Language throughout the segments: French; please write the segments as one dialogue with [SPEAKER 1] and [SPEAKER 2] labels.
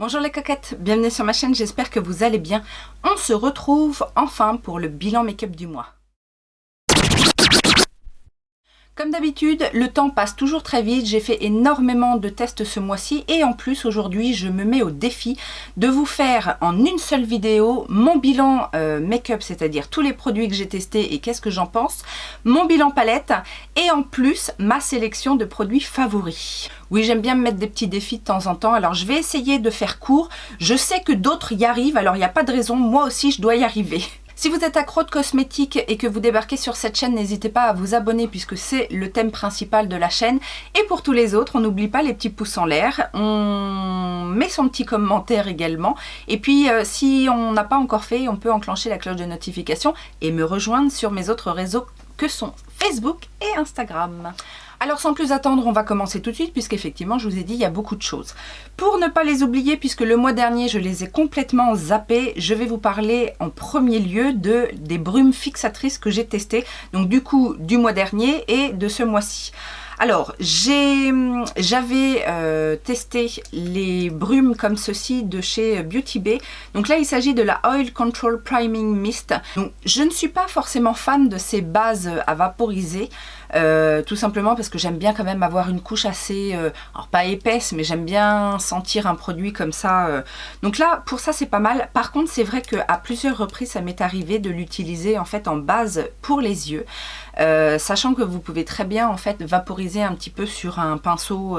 [SPEAKER 1] Bonjour les coquettes, bienvenue sur ma chaîne, j'espère que vous allez bien. On se retrouve enfin pour le bilan make-up du mois. Comme d'habitude, le temps passe toujours très vite, j'ai fait énormément de tests ce mois-ci et en plus aujourd'hui je me mets au défi de vous faire en une seule vidéo mon bilan make-up, c'est-à-dire tous les produits que j'ai testés et qu'est-ce que j'en pense, mon bilan palette et en plus ma sélection de produits favoris. Oui, j'aime bien me mettre des petits défis de temps en temps, alors je vais essayer de faire court, je sais que d'autres y arrivent, alors il n'y a pas de raison, moi aussi je dois y arriver. Si vous êtes accro de cosmétiques et que vous débarquez sur cette chaîne, n'hésitez pas à vous abonner puisque c'est le thème principal de la chaîne. Et pour tous les autres, on n'oublie pas les petits pouces en l'air, on met son petit commentaire également. Et puis si on n'a pas encore fait, on peut enclencher la cloche de notification et me rejoindre sur mes autres réseaux que sont Facebook et Instagram. Alors sans plus attendre, on va commencer tout de suite puisqu'effectivement je vous ai dit il y a beaucoup de choses. Pour ne pas les oublier, puisque le mois dernier je les ai complètement zappées, je vais vous parler en premier lieu des brumes fixatrices que j'ai testées, donc du coup du mois dernier et de ce mois-ci. Alors, j'avais testé les brumes comme ceci de chez Beauty Bay. Donc là, il s'agit de la Oil Control Priming Mist. Donc, je ne suis pas forcément fan de ces bases à vaporiser. Tout simplement parce que j'aime bien quand même avoir une couche assez, alors pas épaisse, mais j'aime bien sentir un produit comme ça. Donc là, pour ça, c'est pas mal. Par contre, c'est vrai qu'à plusieurs reprises, ça m'est arrivé de l'utiliser en fait en base pour les yeux. Sachant que vous pouvez très bien en fait vaporiser un petit peu sur un pinceau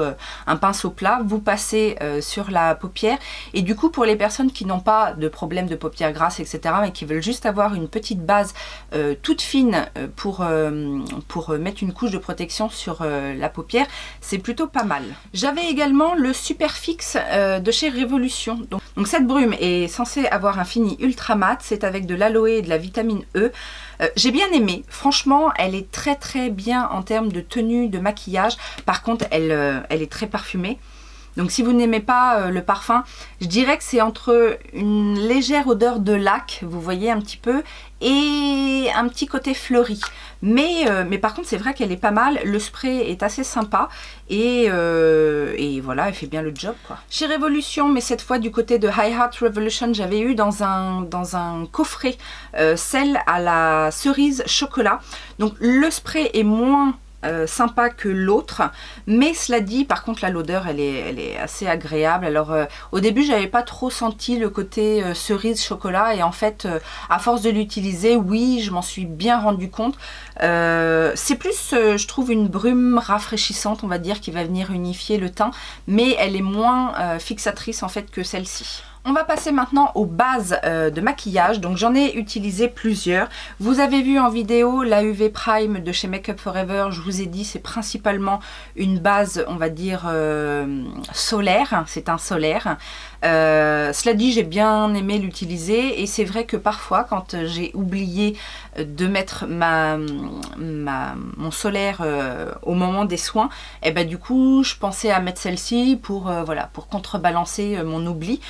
[SPEAKER 1] plat, vous passez sur la paupière et du coup pour les personnes qui n'ont pas de problème de paupières grasses etc mais qui veulent juste avoir une petite base toute fine pour mettre une couche de protection sur la paupière, c'est plutôt pas mal. J'avais également le Superfix de chez Révolution. Donc cette brume est censée avoir un fini ultra mat, c'est avec de l'aloe et de la vitamine E. J'ai bien aimé, franchement elle est très bien en termes de tenue, de maquillage. Par contre elle est très parfumée. Donc si vous n'aimez pas le parfum, je dirais que c'est entre une légère odeur de lac, vous voyez un petit peu, et un petit côté fleuri. Mais par contre c'est vrai qu'elle est pas mal, le spray est assez sympa et voilà, elle fait bien le job quoi. Chez Révolution, mais cette fois du côté de High Heart Revolution, j'avais eu dans un coffret celle à la cerise chocolat. Donc le spray est moins sympa que l'autre, mais cela dit, par contre là l'odeur elle est assez agréable. Alors au début j'avais pas trop senti le côté cerise chocolat et en fait à force de l'utiliser, oui je m'en suis bien rendu compte. C'est plus je trouve une brume rafraîchissante on va dire qui va venir unifier le teint, mais elle est moins fixatrice en fait que celle-ci. On va passer maintenant aux bases de maquillage. Donc j'en ai utilisé plusieurs. Vous avez vu en vidéo la UV Prime de chez Make Up For Ever. Je vous ai dit c'est principalement une base on va dire solaire. C'est un solaire. Cela dit j'ai bien aimé l'utiliser et c'est vrai que parfois quand j'ai oublié de mettre mon solaire au moment des soins, et ben du coup je pensais à mettre celle-ci pour voilà, pour contrebalancer mon oubli.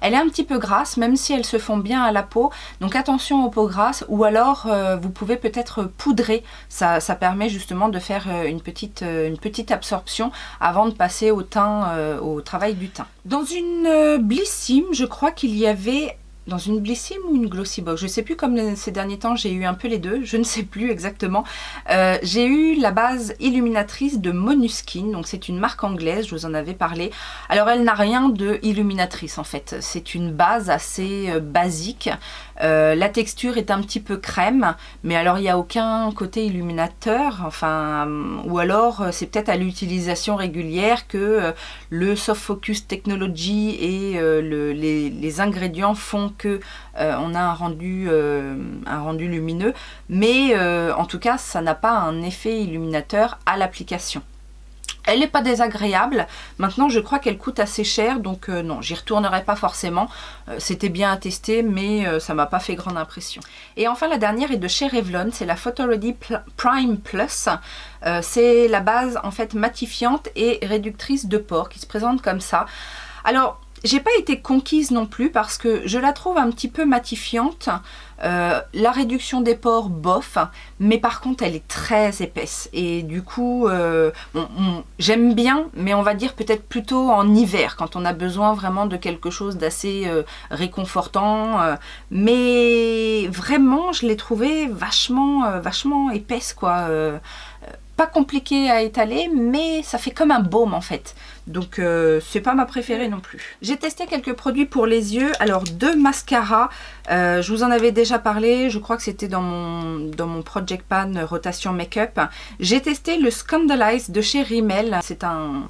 [SPEAKER 1] Elle est un petit peu grasse, même si elles se font bien à la peau. Donc attention aux peaux grasses, ou alors vous pouvez peut-être poudrer. Ça permet justement de faire une petite absorption avant de passer au teint, au travail du teint. Dans une Blissim, je crois qu'il y avait... Dans une Blissim ou une Glossybox, je ne sais plus, comme ces derniers temps j'ai eu un peu les deux, je ne sais plus exactement. J'ai eu la base illuminatrice de Monuskin, donc c'est une marque anglaise, je vous en avais parlé. Alors elle n'a rien de illuminatrice en fait, c'est une base assez basique. La texture est un petit peu crème, mais alors il n'y a aucun côté illuminateur, enfin, ou alors c'est peut-être à l'utilisation régulière que le Soft Focus Technology et les ingrédients font que on a un rendu lumineux, mais en tout cas ça n'a pas un effet illuminateur à l'application. Elle n'est pas désagréable. Maintenant, je crois qu'elle coûte assez cher, donc non, j'y retournerai pas forcément. C'était bien à tester, mais ça m'a pas fait grande impression. Et enfin, la dernière est de chez Revlon, c'est la Photo Ready Prime Plus. C'est la base en fait matifiante et réductrice de pores qui se présente comme ça. Alors, J'ai pas été conquise non plus parce que je la trouve un petit peu matifiante. La réduction des pores, bof, mais par contre elle est très épaisse et du coup j'aime bien, mais on va dire peut-être plutôt en hiver quand on a besoin vraiment de quelque chose d'assez réconfortant, mais vraiment je l'ai trouvée vachement épaisse quoi. Pas compliqué à étaler, mais ça fait comme un baume en fait. Donc c'est pas ma préférée non plus. J'ai testé quelques produits pour les yeux. Alors 2 mascaras, je vous en avais déjà parlé, je crois que c'était dans mon Project Pan rotation make-up. J'ai testé le Scandalize de chez Rimmel. C'est un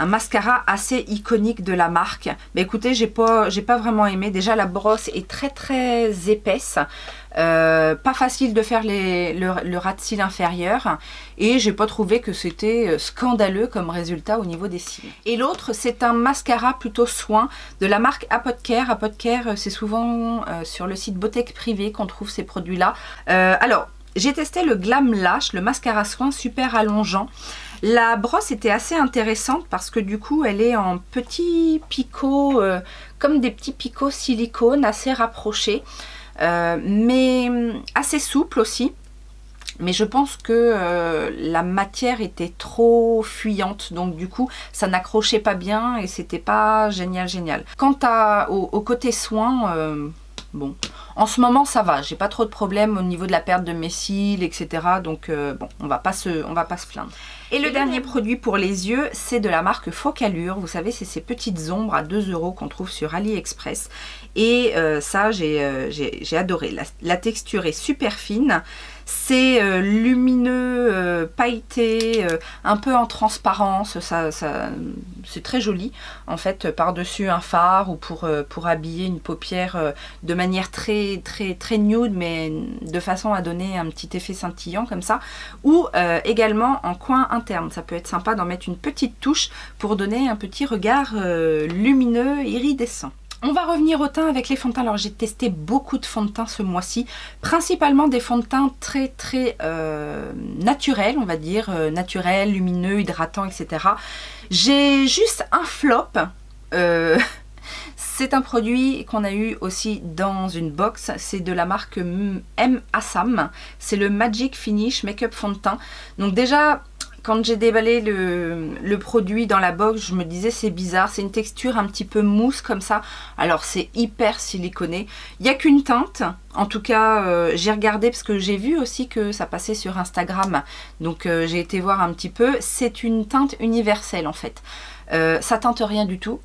[SPEAKER 1] mascara assez iconique de la marque. Mais écoutez, j'ai pas vraiment aimé. Déjà la brosse est très épaisse. Pas facile de faire le ras de cils inférieur et j'ai pas trouvé que c'était scandaleux comme résultat au niveau des cils. Et l'autre c'est un mascara plutôt soin de la marque Apotcare. Apotcare c'est souvent sur le site Boutique Privée qu'on trouve ces produits là. Alors j'ai testé le Glam Lash, le mascara soin super allongeant. La brosse était assez intéressante parce que du coup elle est en petits picots, comme des petits picots silicone assez rapprochés. Mais assez souple aussi, mais je pense que la matière était trop fuyante, donc du coup ça n'accrochait pas bien et c'était pas génial. Quant au côté soin, bon, en ce moment ça va, j'ai pas trop de problèmes au niveau de la perte de mes cils, etc. Donc bon, on va pas se plaindre. Et le dernier produit pour les yeux, c'est de la marque Focallure. Vous savez, c'est ces petites ombres à 2 € qu'on trouve sur AliExpress. Et ça, j'ai adoré. La texture est super fine. C'est lumineux, pailleté, un peu en transparence. C'est très joli. En fait, par-dessus un fard ou pour habiller une paupière de manière très nude, mais de façon à donner un petit effet scintillant comme ça. Ou également en coin interne. Ça peut être sympa d'en mettre une petite touche pour donner un petit regard lumineux, iridescent. On va revenir au teint avec les fonds de teint. Alors j'ai testé beaucoup de fonds de teint ce mois-ci, principalement des fonds de teint très naturels, on va dire, naturels, lumineux, hydratants, etc. J'ai juste un flop. C'est un produit qu'on a eu aussi dans une box, c'est de la marque M. Assam, c'est le Magic Finish Make-up fond de teint. Donc déjà, quand j'ai déballé le produit dans la box, je me disais c'est bizarre, c'est une texture un petit peu mousse comme ça. Alors c'est hyper siliconé. Il n'y a qu'une teinte. En tout cas, j'ai regardé parce que j'ai vu aussi que ça passait sur Instagram. Donc j'ai été voir un petit peu. C'est une teinte universelle en fait. Ça teinte rien du tout.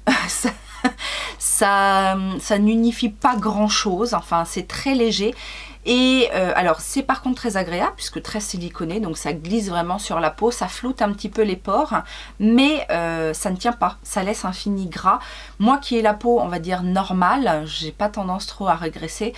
[SPEAKER 1] ça n'unifie pas grand chose. Enfin, c'est très léger. Et alors c'est par contre très agréable puisque très siliconé, donc ça glisse vraiment sur la peau, ça floute un petit peu les pores, mais ça ne tient pas, ça laisse un fini gras. Moi qui ai la peau on va dire normale, j'ai pas tendance trop à régresser,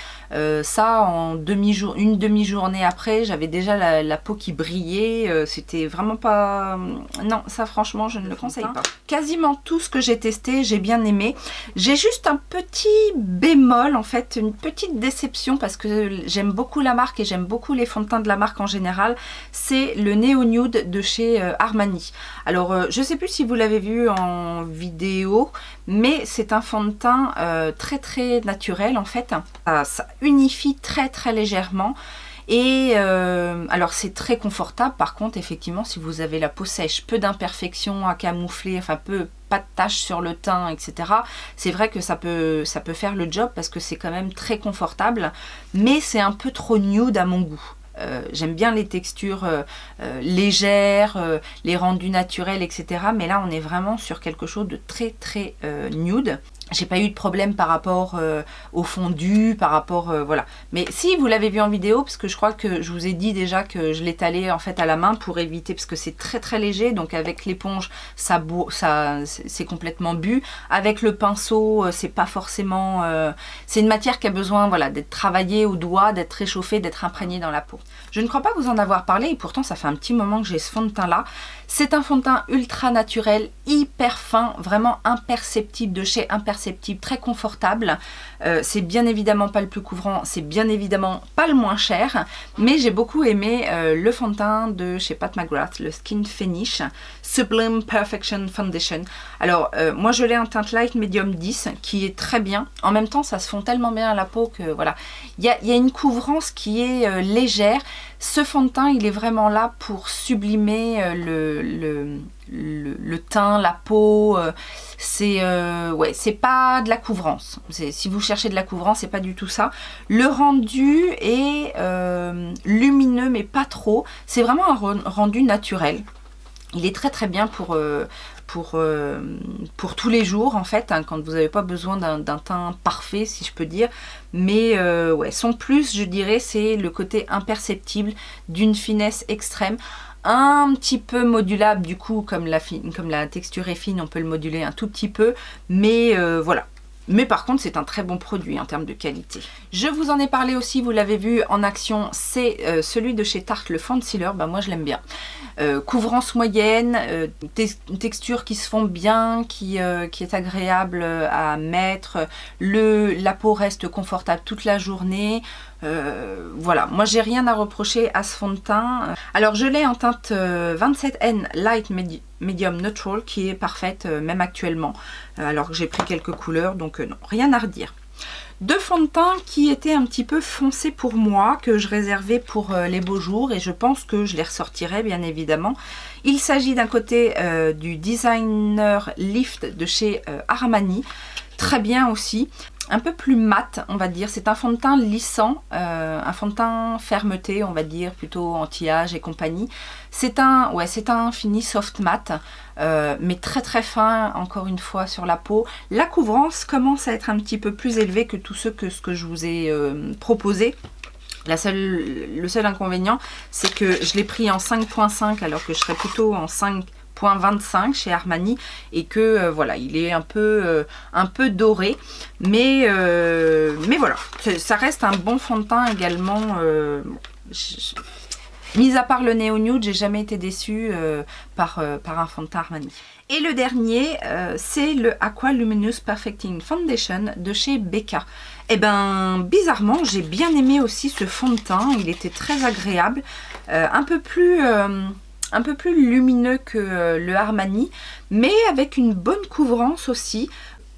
[SPEAKER 1] ça en une demi-journée après j'avais déjà la peau qui brillait, c'était vraiment pas... Non, ça franchement je ne le conseille pas. Quasiment tout ce que j'ai testé j'ai bien aimé, j'ai juste un petit bémol en fait, une petite déception parce que j'aime beaucoup la marque et j'aime beaucoup les fonds de teint de la marque en général, c'est le Neo Nude de chez Armani. Alors je sais plus si vous l'avez vu en vidéo, mais c'est un fond de teint très naturel en fait. Ça unifie très légèrement. Et alors c'est très confortable par contre effectivement si vous avez la peau sèche, peu d'imperfections à camoufler, enfin pas de taches sur le teint etc. C'est vrai que ça peut faire le job parce que c'est quand même très confortable, mais c'est un peu trop nude à mon goût. J'aime bien les textures légères, les rendus naturels etc. Mais là on est vraiment sur quelque chose de très nude. J'ai pas eu de problème par rapport au fondu, par rapport voilà. Mais si vous l'avez vu en vidéo, parce que je crois que je vous ai dit déjà que je l'étalais en fait à la main pour éviter, parce que c'est très léger, donc avec l'éponge ça c'est complètement bu. Avec le pinceau c'est pas forcément, c'est une matière qui a besoin voilà d'être travaillée au doigt, d'être réchauffée, d'être imprégnée dans la peau. Je ne crois pas vous en avoir parlé et pourtant ça fait un petit moment que j'ai ce fond de teint là. C'est un fond de teint ultra naturel, hyper fin, vraiment imperceptible de chez Imperceptible. imperceptible, très confortable. C'est bien évidemment pas le plus couvrant, c'est bien évidemment pas le moins cher, mais j'ai beaucoup aimé le fond de teint de chez Pat McGrath, le Skin Finish Sublime Perfection Foundation. Alors moi je l'ai en teinte light medium 10 qui est très bien. En même temps ça se fond tellement bien à la peau que voilà, il y a une couvrance qui est légère. Ce fond de teint il est vraiment là pour sublimer le teint, la peau. Ouais, c'est pas de la couvrance. Si vous cherchez de la couvrance, c'est pas du tout ça. Le rendu est lumineux mais pas trop. C'est vraiment un rendu naturel. Il est très très bien pour tous les jours en fait, hein, quand vous n'avez pas besoin d'un teint parfait si je peux dire. Mais ouais, son plus je dirais c'est le côté imperceptible d'une finesse extrême. Un petit peu modulable du coup, comme la texture est fine, on peut le moduler un tout petit peu, mais voilà. Mais par contre, c'est un très bon produit en termes de qualité. Je vous en ai parlé aussi, vous l'avez vu en action, c'est celui de chez Tarte, le Fancyler. Ben, moi, je l'aime bien. Couvrance moyenne, texture qui se fond bien, qui est agréable à mettre. La peau reste confortable toute la journée. Voilà, moi j'ai rien à reprocher à ce fond de teint. Alors je l'ai en teinte 27N Light Medium Neutral qui est parfaite même actuellement, alors que j'ai pris quelques couleurs, donc non, rien à redire. Deux fonds de teint qui étaient un petit peu foncés pour moi, que je réservais pour les beaux jours et je pense que je les ressortirai bien évidemment. Il s'agit d'un côté du Designer Lift de chez Armani, très bien aussi. Un peu plus mat on va dire, c'est un fond de teint lissant, un fond de teint fermeté on va dire, plutôt anti-âge et compagnie. C'est un fini soft mat, mais très très fin encore une fois sur la peau. La couvrance commence à être un petit peu plus élevée que tout ce que je vous ai proposé. Le seul inconvénient c'est que je l'ai pris en 5.5 alors que je serais plutôt en 5.25 chez Armani et que voilà, il est un peu doré, mais voilà, ça reste un bon fond de teint également. Mis à part le Neo Nude, j'ai jamais été déçue par un fond de teint Armani. Et le dernier, c'est le Aqua Luminous Perfecting Foundation de chez Becca. Et ben bizarrement, j'ai bien aimé aussi ce fond de teint, il était très agréable, un peu plus lumineux que le Armani, mais avec une bonne couvrance aussi,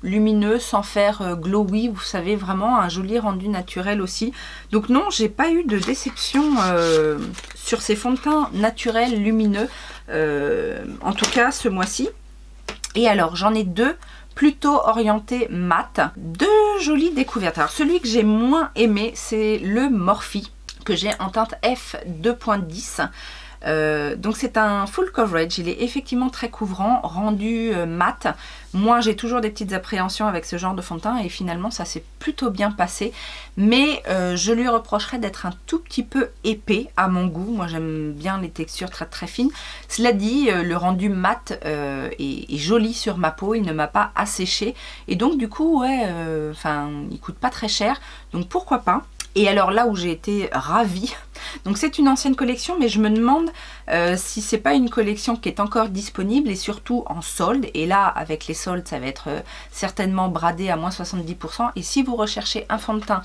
[SPEAKER 1] lumineux sans faire glowy, vous savez, vraiment un joli rendu naturel aussi. Donc non, j'ai pas eu de déception sur ces fonds de teint naturels lumineux, en tout cas ce mois-ci. Et alors j'en ai deux plutôt orientés mat, deux jolies découvertes. Alors celui que j'ai moins aimé, c'est le Morphe que j'ai en teinte F2.10. Donc c'est un full coverage, il est effectivement très couvrant, rendu mat. Moi j'ai toujours des petites appréhensions avec ce genre de fond de teint et finalement ça s'est plutôt bien passé, mais je lui reprocherais d'être un tout petit peu épais à mon goût. Moi j'aime bien les textures très très fines. Cela dit, le rendu mat est joli sur ma peau, il ne m'a pas asséché et donc du coup ouais, il coûte pas très cher, donc pourquoi pas. Et alors là où j'ai été ravie, donc c'est une ancienne collection, mais je me demande si c'est pas une collection qui est encore disponible et surtout en solde. Et là, avec les soldes, ça va être certainement bradé à moins 70%. Et si vous recherchez un fond de teint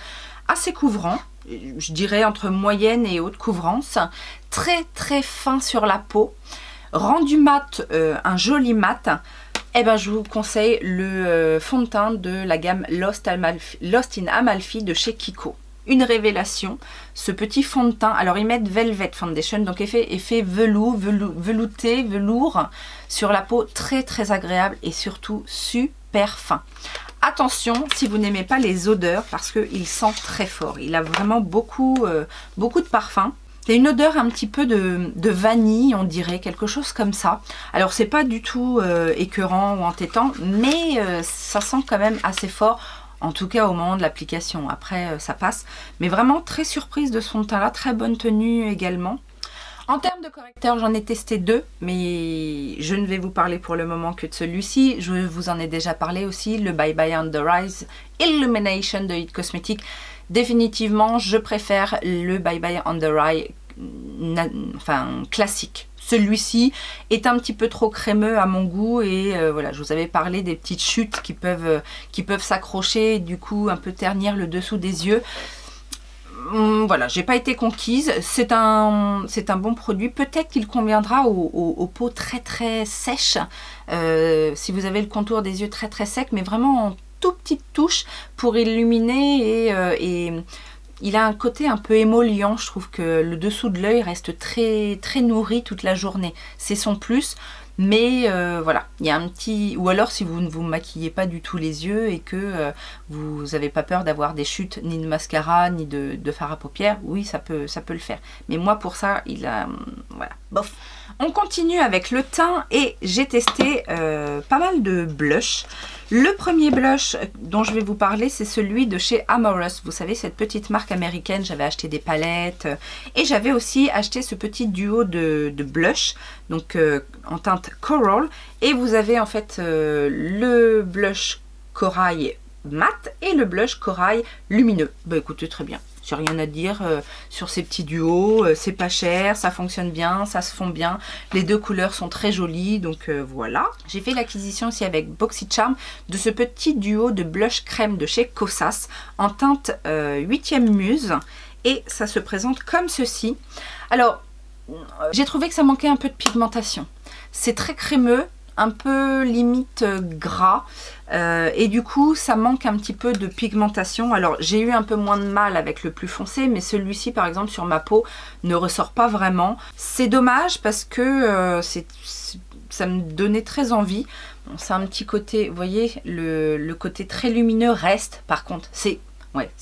[SPEAKER 1] assez couvrant, je dirais entre moyenne et haute couvrance, très très fin sur la peau, rendu mat, un joli mat, eh ben, je vous conseille le fond de teint de la gamme Lost in Amalfi de chez Kiko. Une révélation, ce petit fond de teint. Alors ils mettent Velvet Foundation, donc effet velouté, velours sur la peau, très très agréable et surtout super fin. Attention si vous n'aimez pas les odeurs parce qu'il sent très fort. Il a vraiment beaucoup de parfum. C'est une odeur un petit peu de vanille, on dirait, quelque chose comme ça. Alors c'est pas du tout écœurant ou entêtant, mais ça sent quand même assez fort. En tout cas au moment de l'application, après ça passe. Mais vraiment très surprise de ce fond de teint là, très bonne tenue également. En termes de correcteur, j'en ai testé deux, mais je ne vais vous parler pour le moment que de celui-ci. Je vous en ai déjà parlé aussi, le Bye Bye Under Eyes Illumination de It Cosmetics. Définitivement, je préfère le Bye Bye Under Eye enfin, classique. Celui-ci est un petit peu trop crémeux à mon goût et voilà, je vous avais parlé des petites chutes qui peuvent s'accrocher et du coup un peu ternir le dessous des yeux. Voilà, j'ai pas été conquise. C'est un bon produit. Peut-être qu'il conviendra aux peaux très très sèches. Si vous avez le contour des yeux très très sec, mais vraiment en tout petite touche pour illuminer et il a un côté un peu émollient. Je trouve que le dessous de l'œil reste très très nourri toute la journée. C'est son plus. Mais voilà, il y a un petit... Ou alors si vous ne vous maquillez pas du tout les yeux et que vous n'avez pas peur d'avoir des chutes ni de mascara ni de fard à paupières, oui, ça peut le faire. Mais moi pour ça, il a... voilà, bof. On continue avec le teint et j'ai testé pas mal de blushs. Le premier blush dont je vais vous parler, c'est celui de chez Amorous. Vous savez, cette petite marque américaine, j'avais acheté des palettes et j'avais aussi acheté ce petit duo de blush, donc en teinte Coral. Et vous avez en fait le blush corail mat et le blush corail lumineux. Bah écoutez, très bien. J'ai rien à dire sur ces petits duos, c'est pas cher, ça fonctionne bien, ça se fond bien, les deux couleurs sont très jolies, donc voilà. J'ai fait l'acquisition aussi avec BoxyCharm de ce petit duo de blush crème de chez Kosas en teinte 8e muse et ça se présente comme ceci. Alors, j'ai trouvé que ça manquait un peu de pigmentation. C'est très crémeux, un peu limite gras et du coup ça manque un petit peu de pigmentation. Alors j'ai eu un peu moins de mal avec le plus foncé, mais celui-ci par exemple sur ma peau ne ressort pas vraiment. C'est dommage parce que ça me donnait très envie. Bon, c'est un petit côté, vous voyez, le côté très lumineux reste, par contre c'est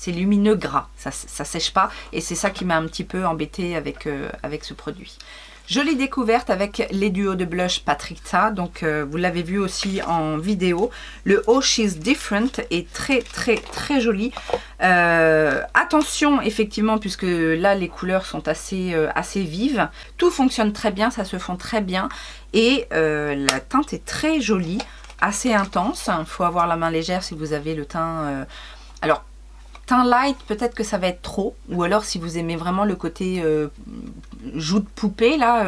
[SPEAKER 1] lumineux gras, ça sèche pas et c'est ça qui m'a un petit peu embêté avec ce produit. Je l'ai découverte avec les duos de blush Patricia, donc vous l'avez vu aussi en vidéo. Le Oh She's Different est très très très joli. Attention effectivement, puisque là les couleurs sont assez vives. Tout fonctionne très bien, ça se fond très bien. Et la teinte est très jolie, assez intense. Il faut avoir la main légère si vous avez le teint... alors, teint light, peut-être que ça va être trop. Ou alors si vous aimez vraiment le côté... joue de poupée là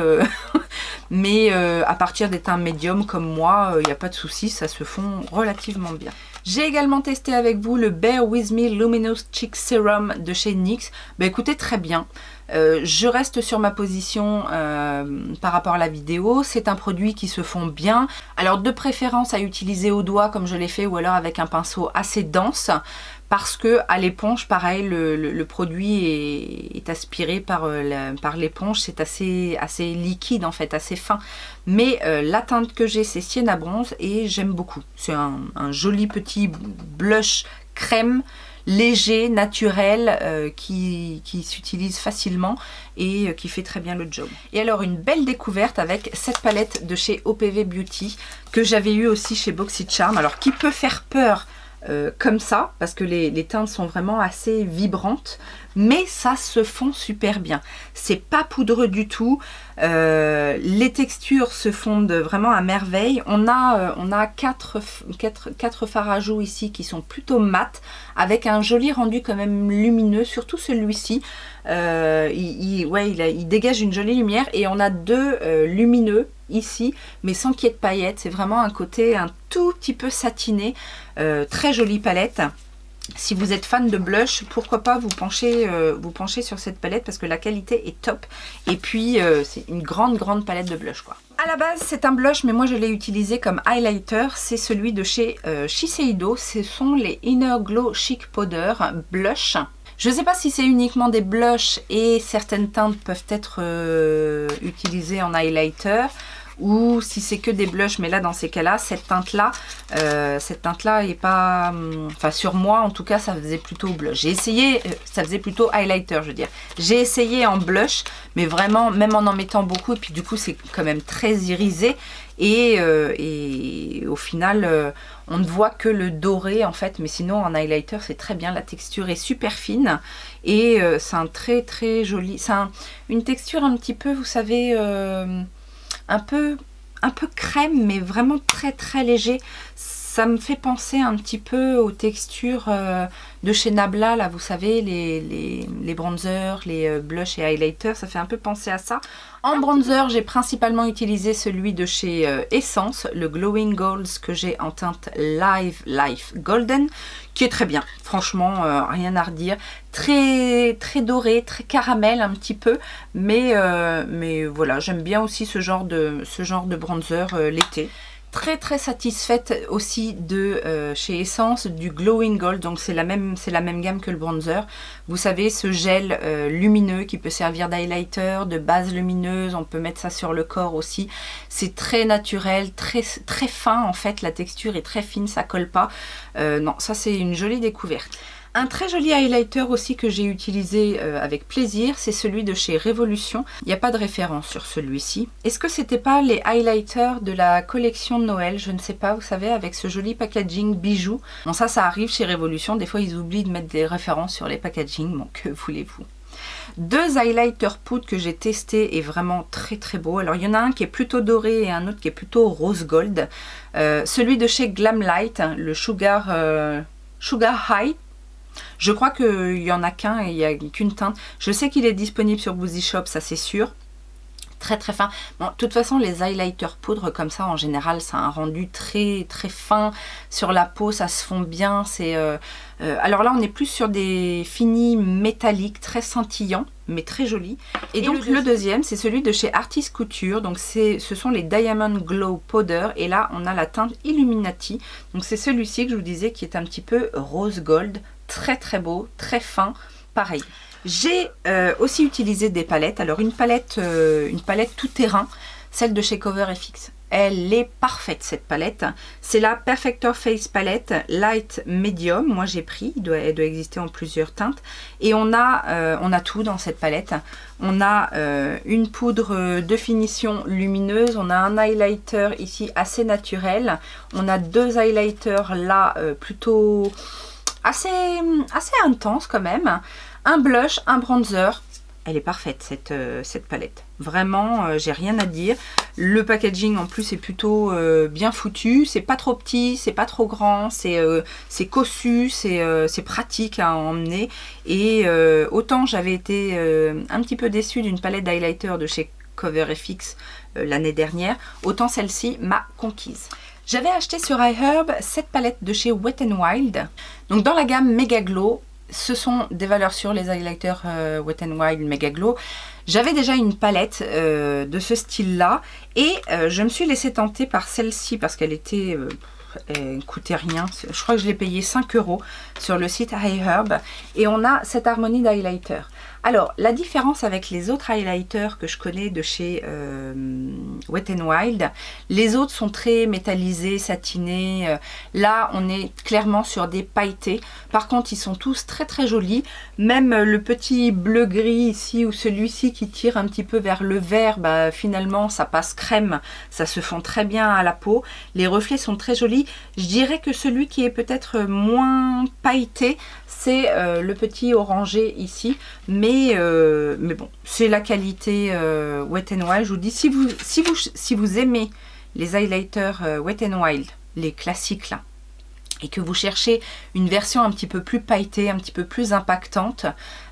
[SPEAKER 1] mais à partir des teints médiums comme moi, il n'y a pas de souci, ça se fond relativement bien. J'ai également testé avec vous le Bare With Me Luminous Cheek Serum de chez NYX. Bah écoutez, très bien. Je reste sur ma position par rapport à la vidéo. C'est un produit qui se fond bien. Alors de préférence à utiliser au doigt comme je l'ai fait, ou alors avec un pinceau assez dense, parce que à l'éponge, pareil, le produit est aspiré par l'éponge. C'est assez liquide en fait, assez fin. Mais la teinte que j'ai, c'est Sienna Bronze et j'aime beaucoup. C'est un joli petit blush crème, léger, naturel, qui s'utilise facilement et qui fait très bien le job. Et alors une belle découverte avec cette palette de chez OPV Beauty que j'avais eu aussi chez BoxyCharm. Alors qui peut faire peur comme ça, parce que les teintes sont vraiment assez vibrantes, mais ça se fond super bien. C'est pas poudreux du tout, les textures se fondent vraiment à merveille. On a quatre fards à joues ici qui sont plutôt mat, avec un joli rendu quand même lumineux, surtout celui-ci. Il dégage une jolie lumière, et on a deux lumineux ici, mais sans qu'il y ait de paillettes. C'est vraiment un côté un tout petit peu satiné, très jolie palette. Si vous êtes fan de blush, pourquoi pas vous pencher sur cette palette, parce que la qualité est top. Et puis c'est une grande palette de blush quoi. À la base c'est un blush, mais moi je l'ai utilisé comme highlighter. C'est celui de chez Shiseido. Ce sont les Inner Glow Chic Powder Blush. Je ne sais pas si c'est uniquement des blushs et certaines teintes peuvent être utilisées en highlighter, ou si c'est que des blushs, mais là dans ces cas-là, cette teinte-là est pas... Enfin sur moi en tout cas, ça faisait plutôt blush. J'ai essayé, ça faisait plutôt highlighter je veux dire. J'ai essayé en blush, mais vraiment, même en mettant beaucoup, et puis du coup c'est quand même très irisé. Et au final, on ne voit que le doré en fait, mais sinon en highlighter c'est très bien, la texture est super fine et c'est un très joli, c'est une texture un petit peu, vous savez, un peu crème, mais vraiment très léger. Ça me fait penser un petit peu aux textures de chez Nabla, là, vous savez, les bronzers, les blushs et highlighters, ça fait un peu penser à ça. En bronzer, j'ai principalement utilisé celui de chez Essence, le Glowing Golds que j'ai en teinte Live Life Golden, qui est très bien, franchement, rien à redire. Très doré, très caramel un petit peu, mais voilà, j'aime bien aussi ce genre de bronzer l'été. Très satisfaite aussi de chez Essence du Glowing Gold, donc c'est la même gamme que le bronzer. Vous savez, ce gel lumineux qui peut servir d'highlighter, de base lumineuse, on peut mettre ça sur le corps aussi. C'est très naturel, très fin en fait, la texture est très fine, ça colle pas. Non, ça c'est une jolie découverte. Un très joli highlighter aussi que j'ai utilisé avec plaisir, c'est celui de chez Révolution. Il n'y a pas de référence sur celui-ci. Est-ce que c'était pas les highlighters de la collection de Noël? Je ne sais pas, vous savez, avec ce joli packaging bijoux. Bon, ça arrive chez Révolution. Des fois, ils oublient de mettre des références sur les packaging. Bon, que voulez-vous? Deux highlighters poudre que j'ai testé et vraiment très beau. Alors il y en a un qui est plutôt doré et un autre qui est plutôt rose gold. Celui de chez Glamlight, le Sugar High. Je crois qu'il n'y en a qu'un et il n'y a qu'une teinte. Je sais qu'il est disponible sur Boozy Shop, ça c'est sûr. Très fin. Bon, de toute façon, les highlighters poudre comme ça, en général, ça a un rendu très fin sur la peau, ça se fond bien. Alors là, on est plus sur des finis métalliques, très scintillants, mais très jolis. Et donc le deuxième, c'est celui de chez Artist Couture. Donc ce sont les Diamond Glow Powder. Et là, on a la teinte Illuminati. Donc c'est celui-ci que je vous disais qui est un petit peu rose gold. Très beau, très fin, pareil. J'ai aussi utilisé des palettes. Alors une palette tout terrain, celle de chez Cover FX. Elle est parfaite cette palette. C'est la Perfector Face Palette Light Medium. Moi j'ai pris, elle doit exister en plusieurs teintes. Et on a tout dans cette palette. On a une poudre de finition lumineuse. On a un highlighter ici assez naturel. On a deux highlighters là plutôt assez intense quand même. Un blush, un bronzer. Elle est parfaite cette palette. Vraiment, j'ai rien à dire. Le packaging en plus est plutôt bien foutu. C'est pas trop petit, c'est pas trop grand, c'est cossu, c'est pratique à emmener. Et autant j'avais été un petit peu déçue d'une palette d'highlighter de chez Cover FX l'année dernière, autant celle-ci m'a conquise. J'avais acheté sur iHerb cette palette de chez Wet n Wild. Donc dans la gamme Mega Glow, ce sont des valeurs sûres, les highlighters Wet n Wild Mega Glow. J'avais déjà une palette de ce style-là et je me suis laissée tenter par celle-ci parce qu'elle était... elle coûtait rien, je crois que je l'ai payé 5 € sur le site iHerb et on a cette harmonie d'highlighter. Alors la différence avec les autres highlighters que je connais de chez Wet n Wild, les autres sont très métallisés, satinés. Là on est clairement sur des pailletés. Par contre ils sont tous très jolis. Même le petit bleu gris ici ou celui-ci qui tire un petit peu vers le vert, bah, finalement ça passe crème, ça se fond très bien à la peau. Les reflets sont très jolis. Je dirais que celui qui est peut-être moins pailleté, c'est le petit orangé ici, mais bon, c'est la qualité Wet n Wild. Je vous dis, si vous aimez les highlighters Wet n Wild, les classiques là, et que vous cherchez une version un petit peu plus pailletée, un petit peu plus impactante,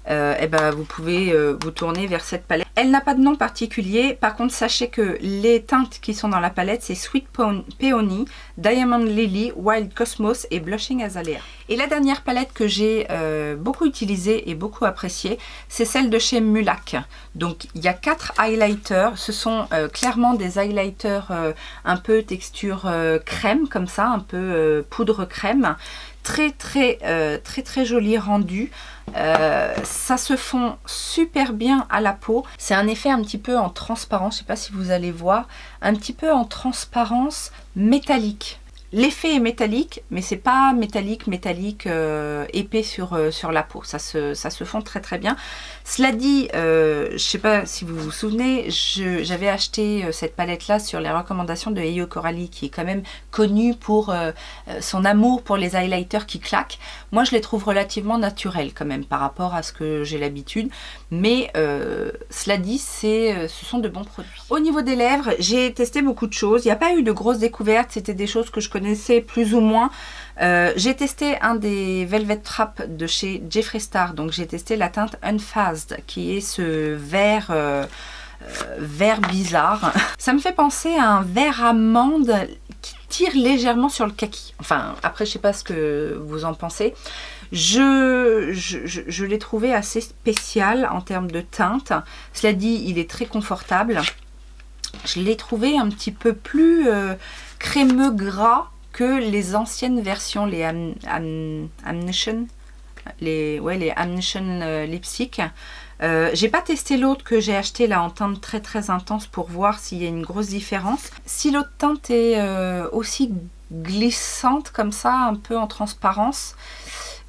[SPEAKER 1] et ben vous pouvez vous tourner vers cette palette. Elle n'a pas de nom particulier, par contre sachez que les teintes qui sont dans la palette c'est Sweet Peony, Diamond Lily, Wild Cosmos et Blushing Azalea. Et la dernière palette que j'ai beaucoup utilisée et beaucoup appréciée, c'est celle de chez Mulac. Donc il y a 4 highlighters, ce sont clairement des highlighters un peu texture crème comme ça, un peu poudre crème. Très joli rendu. Ça se fond super bien à la peau. C'est un effet un petit peu en transparence, je sais pas si vous allez voir, un petit peu en transparence métallique. L'effet est métallique, mais c'est pas métallique épais sur la peau. Ça se fond très bien. Cela dit, je sais pas si vous vous souvenez, j'avais acheté cette palette là sur les recommandations de Eyo Coralie, qui est quand même connue pour son amour pour les highlighters qui claquent. Moi je les trouve relativement naturels quand même par rapport à ce que j'ai l'habitude, mais cela dit, ce sont de bons produits. Au niveau des lèvres, j'ai testé beaucoup de choses. Il n'y a pas eu de grosses découvertes, c'était des choses que je connaissais connaissez plus ou moins. J'ai testé un des Velvet Trap de chez Jeffree Star, donc j'ai testé la teinte Unfazed, qui est ce vert, vert bizarre. Ça me fait penser à un vert amande qui tire légèrement sur le kaki. Enfin, après, je sais pas ce que vous en pensez. Je l'ai trouvé assez spécial en termes de teinte. Cela dit, il est très confortable. Je l'ai trouvé un petit peu plus crémeux gras que les anciennes versions, les Ammunition, les Ammunition lipstick. J'ai pas testé l'autre que j'ai acheté là en teinte très très intense pour voir s'il y a une grosse différence. Si l'autre teinte est aussi glissante comme ça, un peu en transparence,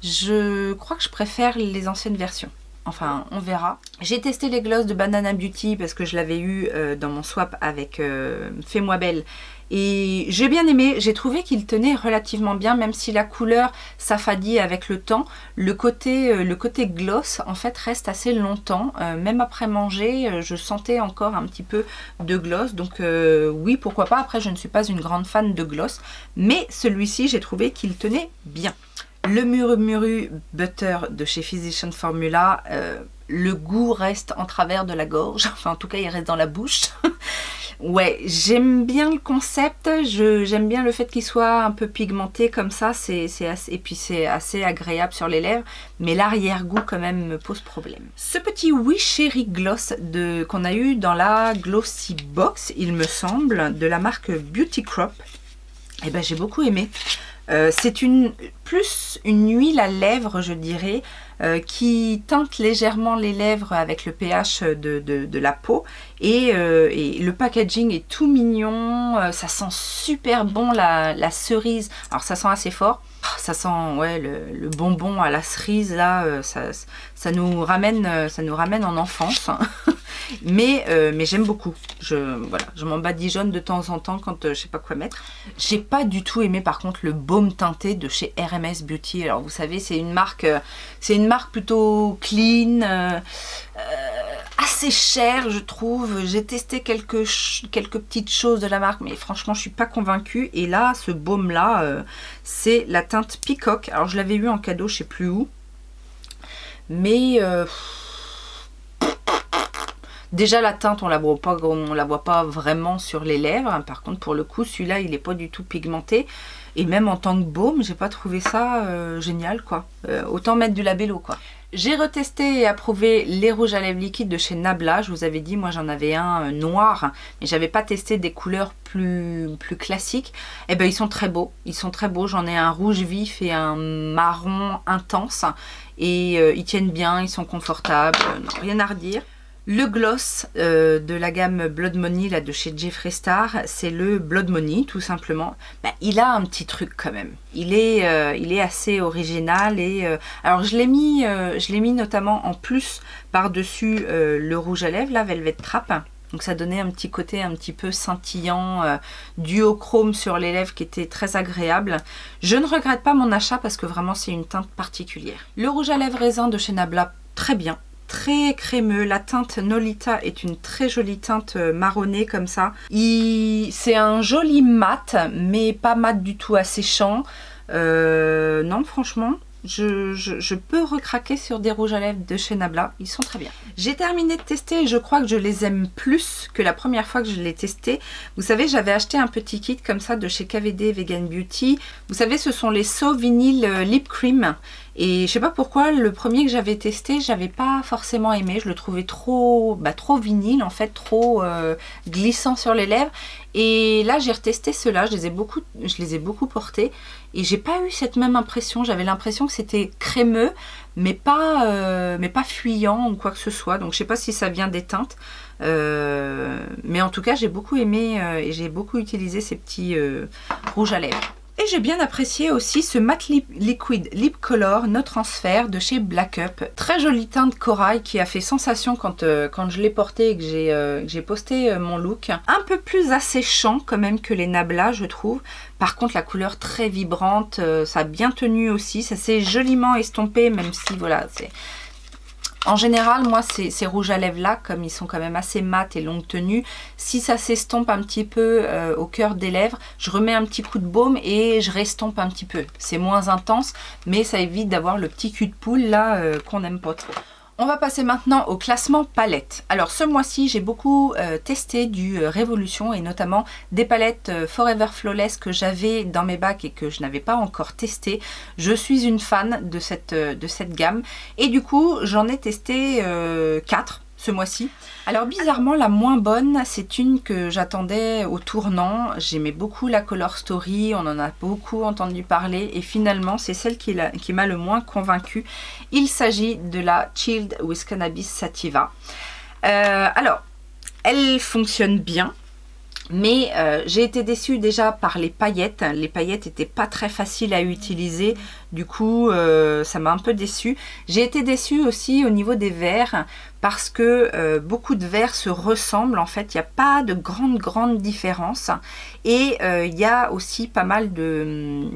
[SPEAKER 1] je crois que je préfère les anciennes versions. Enfin, on verra. J'ai testé les gloss de Banana Beauty parce que je l'avais eu dans mon swap avec Fais-moi belle. Et j'ai bien aimé, j'ai trouvé qu'il tenait relativement bien, même si la couleur s'affadit avec le temps. Le côté gloss, en fait, reste assez longtemps. Même après manger, je sentais encore un petit peu de gloss. Donc oui, pourquoi pas. Après, je ne suis pas une grande fan de gloss. Mais celui-ci, j'ai trouvé qu'il tenait bien. Le Murumuru Butter de chez Physicians Formula, le goût reste en travers de la gorge. Enfin, en tout cas, il reste dans la bouche. Ouais, j'aime bien le concept, j'aime bien le fait qu'il soit un peu pigmenté comme ça, et puis c'est assez agréable sur les lèvres, mais l'arrière-goût quand même me pose problème. Ce petit Oui Chérie Gloss qu'on a eu dans la Glossy Box, il me semble, de la marque Beauty Crop, eh ben j'ai beaucoup aimé. C'est plus une huile à lèvres, je dirais, qui teinte légèrement les lèvres avec le pH de la peau. Et le packaging est tout mignon, ça sent super bon la cerise. Alors ça sent assez fort, ça sent ouais, le bonbon à la cerise, là, ça nous ramène en enfance. Mais j'aime beaucoup. Voilà, je m'en badigeonne de temps en temps quand je sais pas quoi mettre. J'ai pas du tout aimé par contre le baume teinté de chez RMS Beauty. Alors vous savez, c'est une marque plutôt clean, assez chère je trouve. J'ai testé quelques petites choses de la marque, mais franchement je suis pas convaincue. Et là, ce baume là, c'est la teinte Peacock. Alors je l'avais eu en cadeau, je sais plus où. Mais déjà la teinte on la voit pas vraiment sur les lèvres. Par contre pour le coup celui-là il n'est pas du tout pigmenté. Et même en tant que baume j'ai pas trouvé ça génial quoi. Autant mettre du labello quoi. J'ai retesté et approuvé les rouges à lèvres liquides de chez Nabla. Je vous avais dit, moi j'en avais un noir, mais j'avais pas testé des couleurs plus classiques. Et ben ils sont très beaux, J'en ai un rouge vif et un marron intense. Et ils tiennent bien, ils sont confortables, non, rien à redire. Le gloss de la gamme Blood Money là, de chez Jeffree Star, c'est le Blood Money tout simplement. Ben, il a un petit truc quand même. Il est assez original et alors je l'ai mis notamment en plus par-dessus le rouge à lèvres, la Velvet Trap. Donc ça donnait un petit côté un petit peu scintillant, duochrome sur les lèvres qui était très agréable. Je ne regrette pas mon achat parce que vraiment c'est une teinte particulière. Le rouge à lèvres raisin de chez Nabla, très bien. Très crémeux, la teinte Nolita est une très jolie teinte marronnée comme ça. C'est un joli mat, mais pas mat du tout asséchant. Non, franchement, je peux recraquer sur des rouges à lèvres de chez Nabla, ils sont très bien. J'ai terminé de tester et je crois que je les aime plus que la première fois que je l'ai testé. Vous savez, j'avais acheté un petit kit comme ça de chez KVD Vegan Beauty. Vous savez, ce sont les So Vinyl Lip Cream. Et je sais pas pourquoi, le premier que j'avais testé, j'avais pas forcément aimé. Je le trouvais trop vinyle en fait, trop glissant sur les lèvres. Et là, j'ai retesté ceux-là, je les ai beaucoup portés. Et j'ai pas eu cette même impression. J'avais l'impression que c'était crémeux, mais pas fuyant ou quoi que ce soit. Donc je sais pas si ça vient des teintes. Mais en tout cas, j'ai beaucoup aimé et j'ai beaucoup utilisé ces petits rouges à lèvres. Et j'ai bien apprécié aussi ce Matte Liquid Lip Color No Transfer de chez Black Up. Très jolie teinte corail qui a fait sensation quand je l'ai porté et que j'ai posté mon look. Un peu plus asséchant quand même que les Nabla je trouve. Par contre la couleur très vibrante, ça a bien tenu aussi. Ça s'est joliment estompé même si voilà, En général, moi, ces rouges à lèvres là, comme ils sont quand même assez mat et longue tenue, si ça s'estompe un petit peu au cœur des lèvres, je remets un petit coup de baume et je restompe un petit peu. C'est moins intense, mais ça évite d'avoir le petit cul de poule là qu'on n'aime pas trop. On va passer maintenant au classement palette. Alors ce mois-ci, j'ai beaucoup testé du Révolution et notamment des palettes Forever Flawless que j'avais dans mes bacs et que je n'avais pas encore testé. Je suis une fan de cette gamme et du coup, j'en ai testé 4 ce mois-ci. Alors bizarrement, la moins bonne, c'est une que j'attendais au tournant. J'aimais beaucoup la Color Story, on en a beaucoup entendu parler et finalement, c'est celle qui m'a le moins convaincue. Il s'agit de la Chilled with Cannabis Sativa. Alors, elle fonctionne bien. Mais j'ai été déçue déjà par les paillettes. Les paillettes n'étaient pas très faciles à utiliser. Du coup, ça m'a un peu déçue. J'ai été déçue aussi au niveau des verres parce que beaucoup de verres se ressemblent. En fait, il n'y a pas de grande différence. Et il y a aussi pas mal de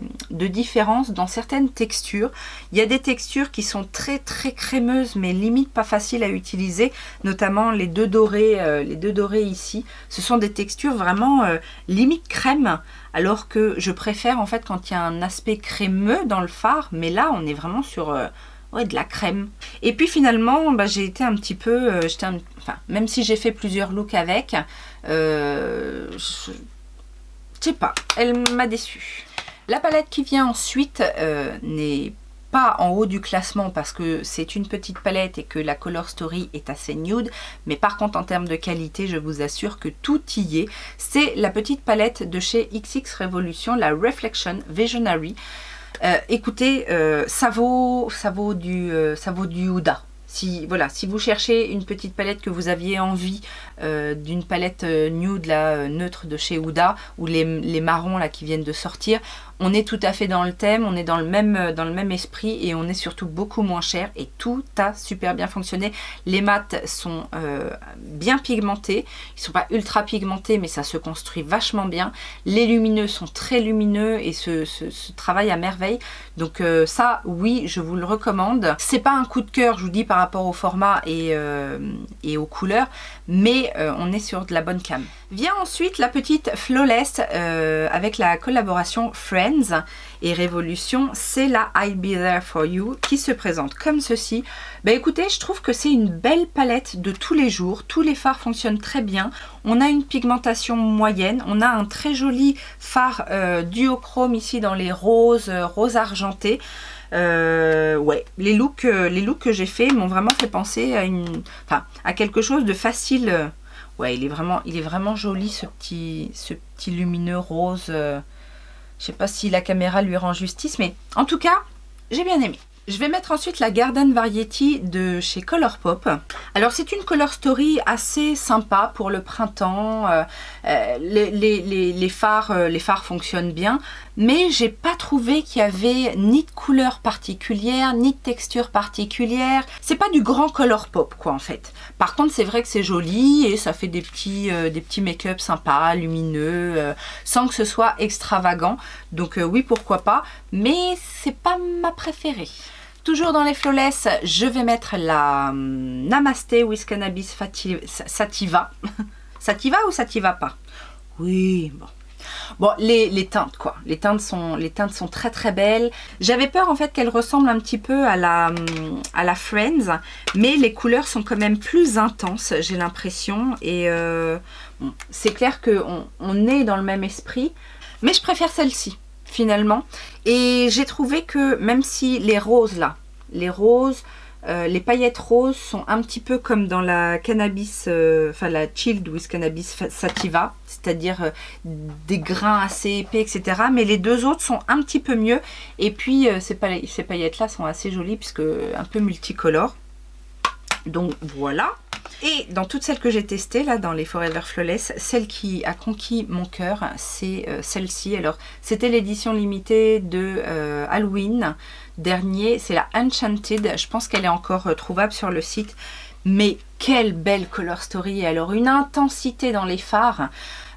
[SPEAKER 1] différences dans certaines textures. Il y a des textures qui sont très crémeuses, mais limite pas faciles à utiliser. Notamment les deux dorés ici. Ce sont des textures vraiment limite crème. Alors que je préfère en fait quand il y a un aspect crémeux dans le fard. Mais là, on est vraiment sur... de la crème. Et puis finalement, bah, j'ai été un petit peu... enfin, même si j'ai fait plusieurs looks avec, je sais pas, elle m'a déçue. La palette qui vient ensuite n'est pas en haut du classement parce que c'est une petite palette et que la Color Story est assez nude. Mais par contre, en termes de qualité, je vous assure que tout y est. C'est la petite palette de chez XX Revolution, la Reflection Visionary. Écoutez, ça vaut du Huda. Si vous cherchez une petite palette que vous aviez envie d'une palette nude neutre de chez Huda ou les marrons là qui viennent de sortir, on est tout à fait dans le thème, on est dans le même esprit et on est surtout beaucoup moins cher et tout a super bien fonctionné. Les mats sont bien pigmentés, ils sont pas ultra pigmentés mais ça se construit vachement bien. Les lumineux sont très lumineux et se travaillent à merveille. Donc ça, oui, je vous le recommande. C'est pas un coup de cœur, je vous dis, par rapport au format et aux couleurs, mais on est sur de la bonne cam. Vient ensuite la petite Flawless avec la collaboration Friends et Révolution, c'est la I'll Be There For You qui se présente comme ceci. Bah écoutez, je trouve que c'est une belle palette de tous les jours, tous les fards fonctionnent très bien, on a une pigmentation moyenne, on a un très joli fard duochrome ici dans les roses argentés. Ouais, les looks que j'ai fait m'ont vraiment fait penser à quelque chose de facile. Ouais, il est vraiment joli ce petit lumineux rose. Je sais pas si la caméra lui rend justice, mais en tout cas, j'ai bien aimé. Je vais mettre ensuite la Garden Variety de chez Colourpop. Alors c'est une Color Story assez sympa pour le printemps. Les fards fonctionnent bien, mais j'ai pas trouvé qu'il y avait ni de couleur particulière, ni de texture particulière. C'est pas du grand Colourpop quoi en fait. Par contre c'est vrai que c'est joli et ça fait des petits make-up sympas, lumineux, sans que ce soit extravagant. Donc oui, pourquoi pas, mais c'est pas ma préférée. Toujours dans les Flawless, je vais mettre la Namaste with Cannabis Sativa. Sativa ou Sativa pas? Oui, bon. Bon, les teintes quoi. Les teintes sont très belles. J'avais peur en fait qu'elles ressemblent un petit peu à la Friends, mais les couleurs sont quand même plus intenses, j'ai l'impression. Et bon, c'est clair qu'on est dans le même esprit, mais je préfère celle-ci finalement. Et j'ai trouvé que même si les roses là, les paillettes roses sont un petit peu comme dans la cannabis, la Chilled with Cannabis Sativa, c'est-à-dire des grains assez épais, etc. Mais les deux autres sont un petit peu mieux. Et puis ces paillettes-là sont assez jolies puisque un peu multicolores. Donc voilà. Et dans toutes celles que j'ai testées, là, dans les Forever Flawless, celle qui a conquis mon cœur, c'est celle-ci. Alors, c'était l'édition limitée de Halloween dernier. C'est la Enchanted. Je pense qu'elle est encore trouvable sur le site. Mais quelle belle Color Story. Alors, une intensité dans les fards.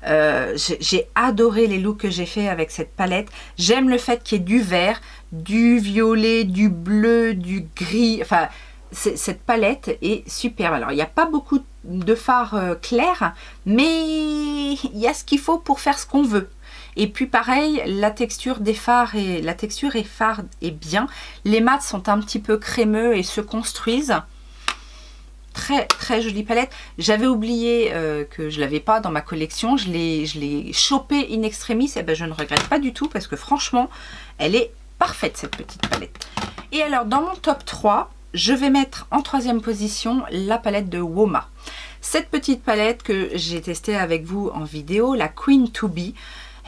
[SPEAKER 1] J'ai adoré les looks que j'ai fait avec cette palette. J'aime le fait qu'il y ait du vert, du violet, du bleu, du gris. Enfin... cette palette est superbe. Alors il n'y a pas beaucoup de fard clair, mais il y a ce qu'il faut pour faire ce qu'on veut. Et puis pareil, la texture des fards et la texture et fard est bien. Les mats sont un petit peu crémeux et se construisent. Très très jolie palette. J'avais oublié que je l'avais pas dans ma collection. Je l'ai chopée in extremis. Et ben je ne regrette pas du tout parce que franchement, elle est parfaite cette petite palette. Et alors dans mon top 3, je vais mettre en troisième position la palette de Woma. Cette petite palette que j'ai testée avec vous en vidéo, la Queen to Be.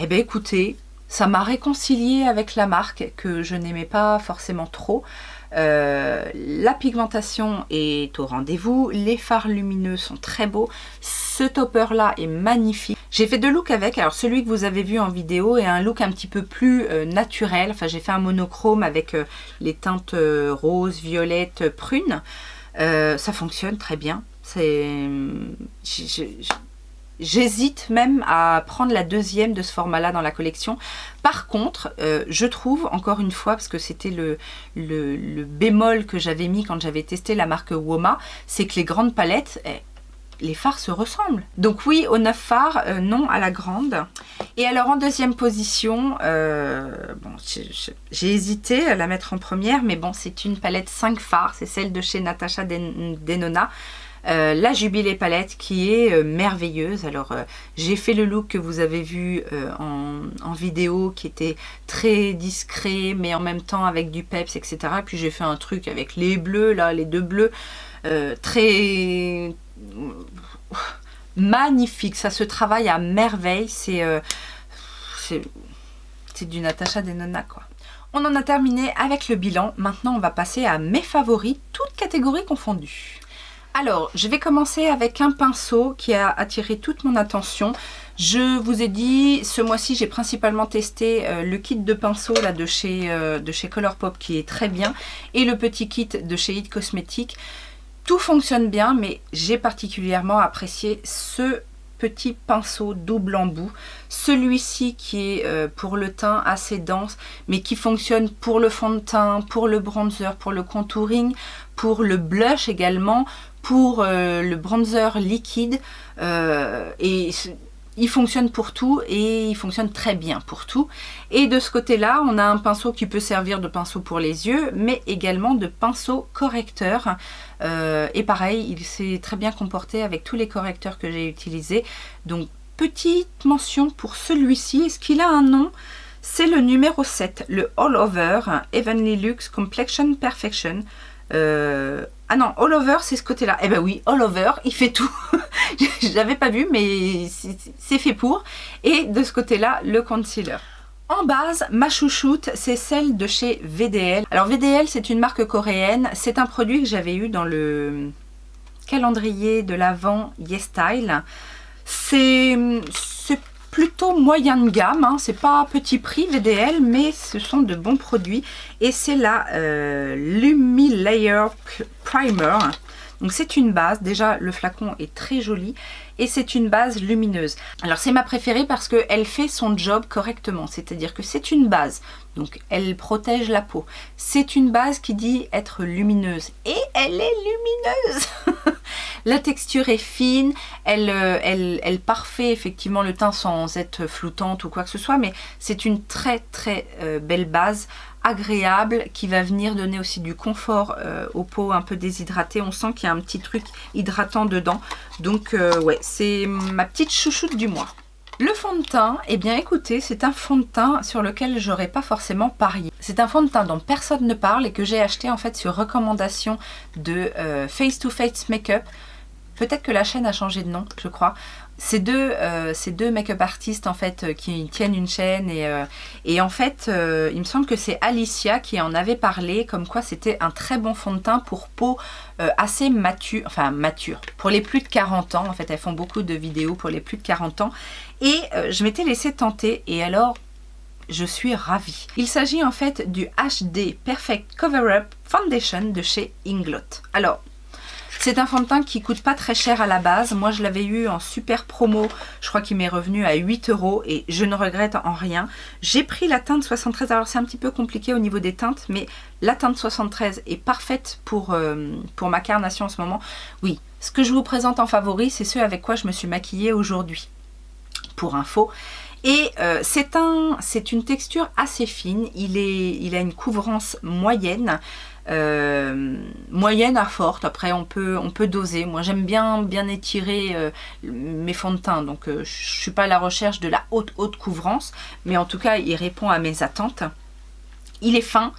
[SPEAKER 1] Eh bien écoutez, ça m'a réconcilié avec la marque que je n'aimais pas forcément trop. La pigmentation est au rendez-vous, les fards lumineux sont très beaux, ce topper là est magnifique. J'ai fait deux looks avec, alors celui que vous avez vu en vidéo est un look un petit peu plus naturel, enfin j'ai fait un monochrome avec les teintes rose, violette, prune. Ça fonctionne très bien, j'hésite même à prendre la deuxième de ce format-là dans la collection. Par contre, je trouve, encore une fois, parce que c'était le bémol que j'avais mis quand j'avais testé la marque Woma, c'est que les grandes palettes, les fards se ressemblent. Donc oui, aux 9 fards, non à la grande. Et alors en deuxième position, bon, j'ai hésité à la mettre en première, mais bon, c'est une palette 5 fards, c'est celle de chez Natasha Denona. La Jubilé palette qui est merveilleuse. Alors j'ai fait le look que vous avez vu en vidéo qui était très discret mais en même temps avec du peps, etc. Puis j'ai fait un truc avec les bleus là, les deux bleus, très magnifique, ça se travaille à merveille. C'est du Natasha Denona quoi. On en a terminé avec le bilan. Maintenant on va passer à mes favoris, toutes catégories confondues. Alors, je vais commencer avec un pinceau qui a attiré toute mon attention. Je vous ai dit, ce mois-ci, j'ai principalement testé le kit de pinceau là, de chez Colourpop qui est très bien et le petit kit de chez It Cosmetics. Tout fonctionne bien, mais j'ai particulièrement apprécié ce petit pinceau double embout. Celui-ci qui est pour le teint assez dense, mais qui fonctionne pour le fond de teint, pour le bronzer, pour le contouring, pour le blush également, pour le bronzer liquide. Et il fonctionne pour tout et il fonctionne très bien pour tout. Et de ce côté-là, on a un pinceau qui peut servir de pinceau pour les yeux, mais également de pinceau correcteur. Et pareil, il s'est très bien comporté avec tous les correcteurs que j'ai utilisés. Donc, petite mention pour celui-ci. Est-ce qu'il a un nom? C'est le numéro 7, le All Over Heavenly Luxe Complexion Perfection. Ah non, All Over, c'est ce côté-là. Eh ben oui, All Over, il fait tout. Je l'avais pas vu, mais c'est fait pour. Et de ce côté-là, le concealer. En base, ma chouchoute, c'est celle de chez VDL. Alors VDL, c'est une marque coréenne. C'est un produit que j'avais eu dans le calendrier de l'Avent YesStyle. C'est plutôt moyen de gamme, hein. C'est pas petit prix VDL, mais ce sont de bons produits. Et c'est la Lumi Layer Primer. Donc c'est une base, déjà le flacon est très joli et c'est une base lumineuse. Alors c'est ma préférée parce qu'elle fait son job correctement, c'est-à-dire que c'est une base, donc elle protège la peau. C'est une base qui dit être lumineuse et elle est lumineuse. La texture est fine, elle parfait effectivement le teint sans être floutante ou quoi que ce soit, mais c'est une très très belle base, agréable, qui va venir donner aussi du confort aux peaux un peu déshydratées. On sent qu'il y a un petit truc hydratant dedans. Donc ouais, c'est ma petite chouchoute du mois. Le fond de teint, eh bien écoutez, c'est un fond de teint sur lequel j'aurais pas forcément parié. C'est un fond de teint dont personne ne parle et que j'ai acheté en fait sur recommandation de Face to Face Makeup. Peut-être que la chaîne a changé de nom, je crois. Ces deux make-up artistes en fait qui tiennent une chaîne et en fait il me semble que c'est Alicia qui en avait parlé comme quoi c'était un très bon fond de teint pour peau assez mature, enfin mature, pour les plus de 40 ans. En fait elles font beaucoup de vidéos pour les plus de 40 ans et je m'étais laissée tenter et alors je suis ravie. Il s'agit en fait du HD Perfect Cover Up Foundation de chez Inglot. Alors C'est un fond de teint qui coûte pas très cher à la base. Moi, je l'avais eu en super promo. Je crois qu'il m'est revenu à 8 € et je ne regrette en rien. J'ai pris la teinte 73. Alors, c'est un petit peu compliqué au niveau des teintes, mais la teinte 73 est parfaite pour ma carnation en ce moment. Oui, ce que je vous présente en favori, c'est ce avec quoi je me suis maquillée aujourd'hui. Pour info. Et c'est une texture assez fine. Il a une couvrance moyenne. Moyenne à forte, après on peut doser. Moi j'aime bien étirer mes fonds de teint, donc je suis pas à la recherche de la haute couvrance, mais en tout cas il répond à mes attentes. Il est fin,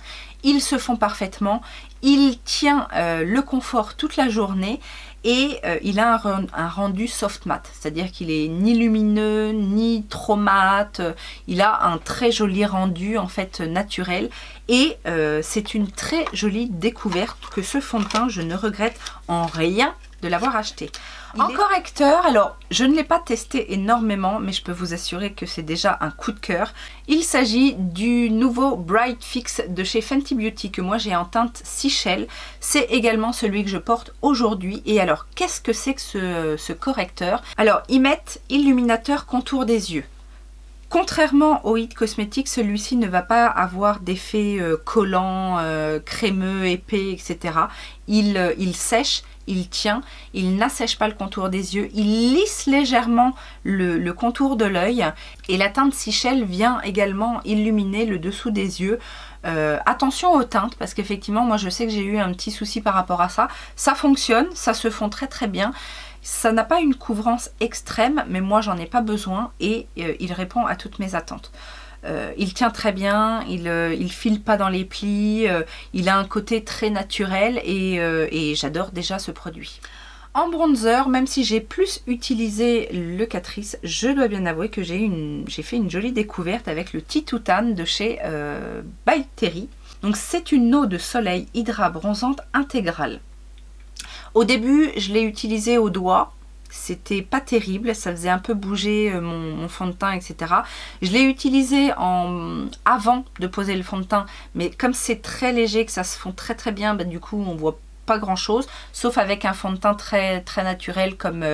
[SPEAKER 1] il se fond parfaitement, il tient le confort toute la journée et il a un rendu soft mat, c'est-à-dire qu'il est ni lumineux ni trop mat, il a un très joli rendu en fait naturel et c'est une très jolie découverte que ce fond de teint, je ne regrette en rien de l'avoir acheté. En correcteur, alors je ne l'ai pas testé énormément, mais je peux vous assurer que c'est déjà un coup de cœur. Il s'agit du nouveau Bright Fix de chez Fenty Beauty que moi j'ai en teinte Seashell. C'est également celui que je porte aujourd'hui. Et alors, qu'est-ce que c'est que ce correcteur? Alors, ils mettent illuminateur contour des yeux. Contrairement au It Cosmetics, celui-ci ne va pas avoir d'effet collant, crémeux, épais, etc. Il sèche, il tient, il n'assèche pas le contour des yeux, il lisse légèrement le contour de l'œil et la teinte Seashell vient également illuminer le dessous des yeux. Attention aux teintes parce qu'effectivement moi je sais que j'ai eu un petit souci par rapport à ça. Ça fonctionne, ça se fond très bien. Ça n'a pas une couvrance extrême, mais moi j'en ai pas besoin et il répond à toutes mes attentes. Il tient très bien, il file pas dans les plis, il a un côté très naturel et j'adore déjà ce produit. En bronzer, même si j'ai plus utilisé le Catrice, je dois bien avouer que j'ai fait une jolie découverte avec le Titoutan de chez By Terry. Donc c'est une eau de soleil hydra bronzante intégrale. Au début, je l'ai utilisé au doigt, c'était pas terrible, ça faisait un peu bouger mon fond de teint, etc. Je l'ai utilisé avant de poser le fond de teint, mais comme c'est très léger, que ça se fond très bien, bah, du coup on voit pas grand chose, sauf avec un fond de teint très naturel comme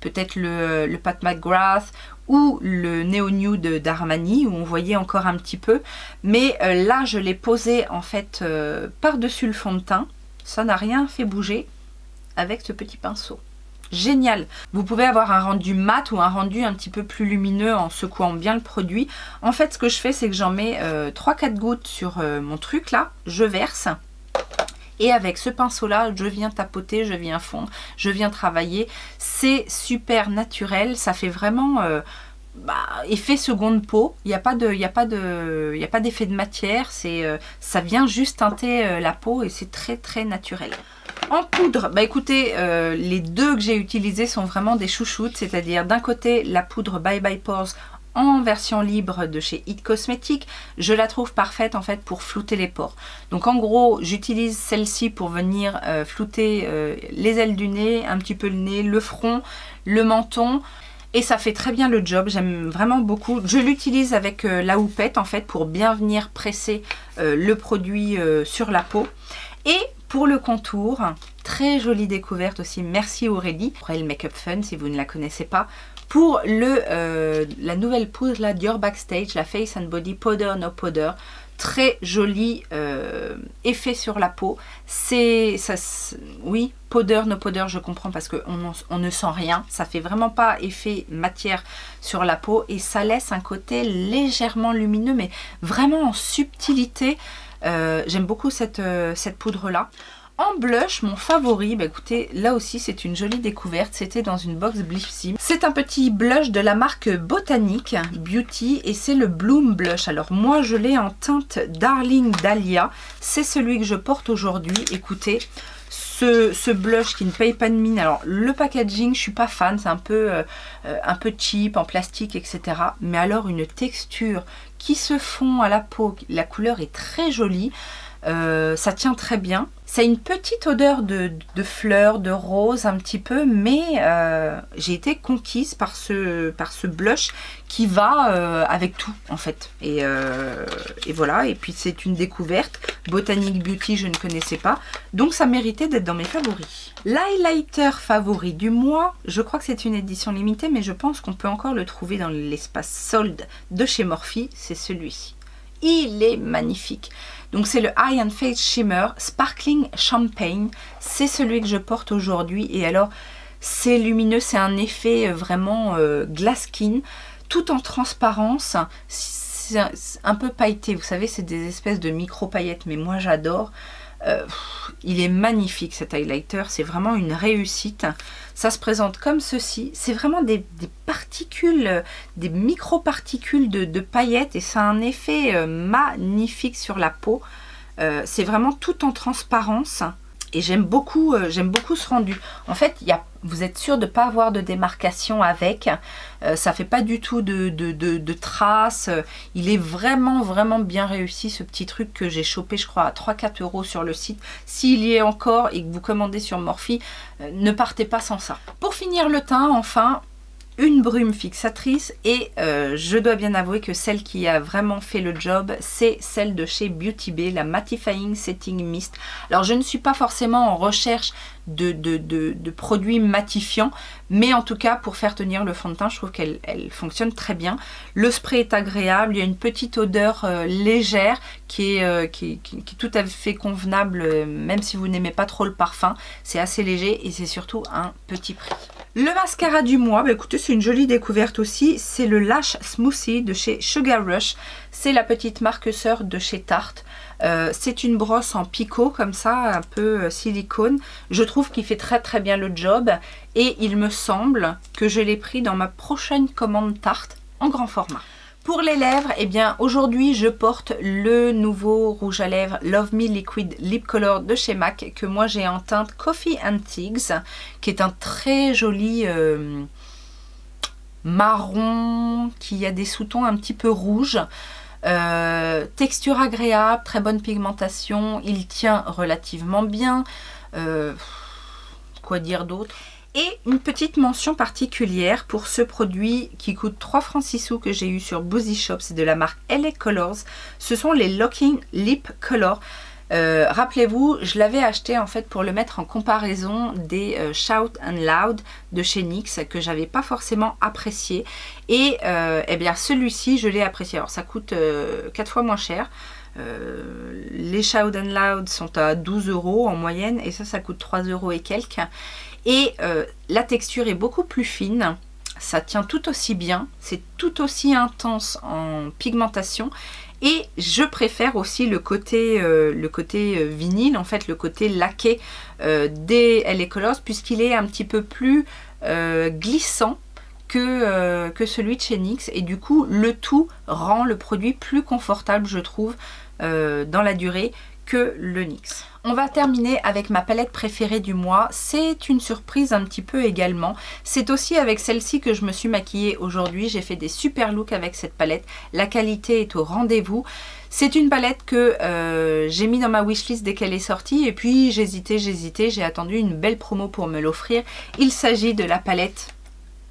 [SPEAKER 1] peut-être le Pat McGrath ou le Neo Nude d'Armani où on voyait encore un petit peu. Mais là, je l'ai posé en fait par-dessus le fond de teint, ça n'a rien fait bouger. Avec ce petit pinceau. Génial! Vous pouvez avoir un rendu mat ou un rendu un petit peu plus lumineux en secouant bien le produit. En fait, ce que je fais, c'est que j'en mets 3-4 gouttes sur mon truc là, je verse. Et avec ce pinceau-là, je viens tapoter, je viens fondre, je viens travailler. C'est super naturel, ça fait vraiment effet seconde peau. Il n'y a pas d'effet de matière, ça vient juste teinter la peau et c'est très naturel. En poudre, bah écoutez, les deux que j'ai utilisés sont vraiment des chouchoutes, c'est-à-dire d'un côté la poudre Bye Bye Pores en version libre de chez It Cosmetics. Je la trouve parfaite en fait pour flouter les pores. Donc en gros, j'utilise celle-ci pour venir flouter les ailes du nez, un petit peu le nez, le front, le menton. Et ça fait très bien le job, j'aime vraiment beaucoup. Je l'utilise avec la houppette en fait pour bien venir presser le produit sur la peau. Et pour le contour, très jolie découverte aussi, merci Aurélie. Aurélie Makeup Fun si vous ne la connaissez pas. Pour la nouvelle poudre là, Dior Backstage, la Face and Body Powder No Powder. Très joli effet sur la peau. Oui, powder, no powder, je comprends parce qu'on ne sent rien. Ça fait vraiment pas effet matière sur la peau et ça laisse un côté légèrement lumineux, mais vraiment en subtilité. J'aime beaucoup cette poudre là. En blush, mon favori, bah écoutez, là aussi c'est une jolie découverte, c'était dans une box Blissy. C'est un petit blush de la marque Botanic Beauty et c'est le Bloom Blush. Alors moi je l'ai en teinte Darling Dahlia, c'est celui que je porte aujourd'hui. Écoutez, ce blush qui ne paye pas de mine. Alors le packaging, je suis pas fan, c'est un peu cheap, en plastique, etc. Mais alors une texture qui se fond à la peau, la couleur est très jolie. Ça tient très bien. Ça a une petite odeur de fleurs, de rose un petit peu, mais j'ai été conquise par ce blush qui va avec tout en fait. Et voilà, et puis c'est une découverte. Botanic Beauty, je ne connaissais pas, donc ça méritait d'être dans mes favoris. L'highlighter favori du mois, je crois que c'est une édition limitée, mais je pense qu'on peut encore le trouver dans l'espace solde de chez Morphe, c'est celui-ci. Il est magnifique. Donc c'est le Eye and Face Shimmer Sparkling Champagne. C'est celui que je porte aujourd'hui. Et alors, c'est lumineux, c'est un effet vraiment glass skin, tout en transparence. C'est un peu pailleté, vous savez, c'est des espèces de micro-paillettes, mais moi j'adore. Il est magnifique cet highlighter, c'est vraiment une réussite. Ça se présente comme ceci, c'est vraiment des particules, des micro-particules de paillettes et ça a un effet magnifique sur la peau. C'est vraiment tout en transparence et j'aime beaucoup ce rendu. En fait, vous êtes sûr de ne pas avoir de démarcation avec, ça fait pas du tout de traces, il est vraiment bien réussi ce petit truc que j'ai chopé je crois à 3-4 € sur le site. S'il y est encore et que vous commandez sur Morphe, ne partez pas sans ça. Pour finir le teint, enfin, une brume fixatrice et je dois bien avouer que celle qui a vraiment fait le job, c'est celle de chez Beauty Bay, la Mattifying Setting Mist. Alors je ne suis pas forcément en recherche de produits matifiants, mais en tout cas pour faire tenir le fond de teint, je trouve qu'elle fonctionne très bien. Le spray est agréable, il y a une petite odeur légère qui est tout à fait convenable, même si vous n'aimez pas trop le parfum. C'est assez léger et c'est surtout un petit prix. Le mascara du mois, bah écoutez, c'est une jolie découverte aussi, c'est le Lash Smoothie de chez Sugar Rush. C'est la petite marque sœur de chez Tarte. C'est une brosse en picot comme ça, un peu silicone. Je trouve qu'il fait très bien le job et il me semble que je l'ai pris dans ma prochaine commande Tarte en grand format. Pour les lèvres, eh bien aujourd'hui je porte le nouveau rouge à lèvres Love Me Liquid Lip Color de chez MAC que moi j'ai en teinte Coffee and Tiggs, qui est un très joli marron qui a des sous-tons un petit peu rouges. Texture agréable, très bonne pigmentation, il tient relativement bien. Quoi dire d'autre? Et une petite mention particulière pour ce produit qui coûte 3 francs 6 sous que j'ai eu sur Boozy Shop, c'est de la marque LA Colors. Ce sont les Locking Lip Color. Rappelez-vous, je l'avais acheté en fait pour le mettre en comparaison des Shout and Loud de chez NYX que j'avais pas forcément apprécié. Et eh bien celui-ci, je l'ai apprécié. Alors ça coûte 4 fois moins cher. Les Shout and Loud sont à 12 € en moyenne et ça coûte 3 € et quelques. Et la texture est beaucoup plus fine, ça tient tout aussi bien, c'est tout aussi intense en pigmentation et je préfère aussi le côté vinyle, en fait le côté laqué des LA Colors puisqu'il est un petit peu plus glissant que celui de chez NYX et du coup le tout rend le produit plus confortable je trouve dans la durée que le NYX. On va terminer avec ma palette préférée du mois. C'est une surprise un petit peu également. C'est aussi avec celle-ci que je me suis maquillée aujourd'hui. J'ai fait des super looks avec cette palette. La qualité est au rendez-vous. C'est une palette que j'ai mis dans ma wishlist dès qu'elle est sortie. Et puis j'hésitais. J'ai attendu une belle promo pour me l'offrir. Il s'agit de la palette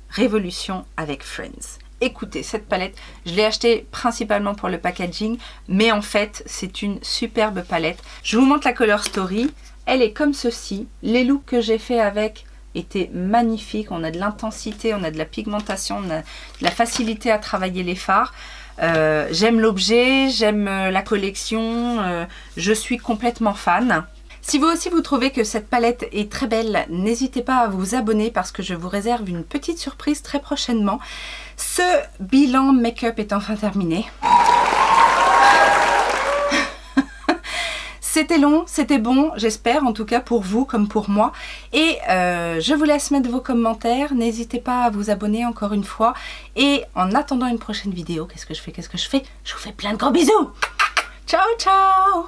[SPEAKER 1] Révolution avec Friends. Écoutez, cette palette, je l'ai achetée principalement pour le packaging, mais en fait, c'est une superbe palette. Je vous montre la color story. Elle est comme ceci. Les looks que j'ai fait avec étaient magnifiques. On a de l'intensité, on a de la pigmentation, on a de la facilité à travailler les fards. J'aime l'objet, j'aime la collection. Je suis complètement fan. Si vous aussi vous trouvez que cette palette est très belle, n'hésitez pas à vous abonner parce que je vous réserve une petite surprise très prochainement. Ce bilan make-up est enfin terminé. C'était long, c'était bon, j'espère, en tout cas pour vous comme pour moi. Et je vous laisse mettre vos commentaires, n'hésitez pas à vous abonner encore une fois. Et en attendant une prochaine vidéo, qu'est-ce que je fais? Je vous fais plein de gros bisous. Ciao, ciao!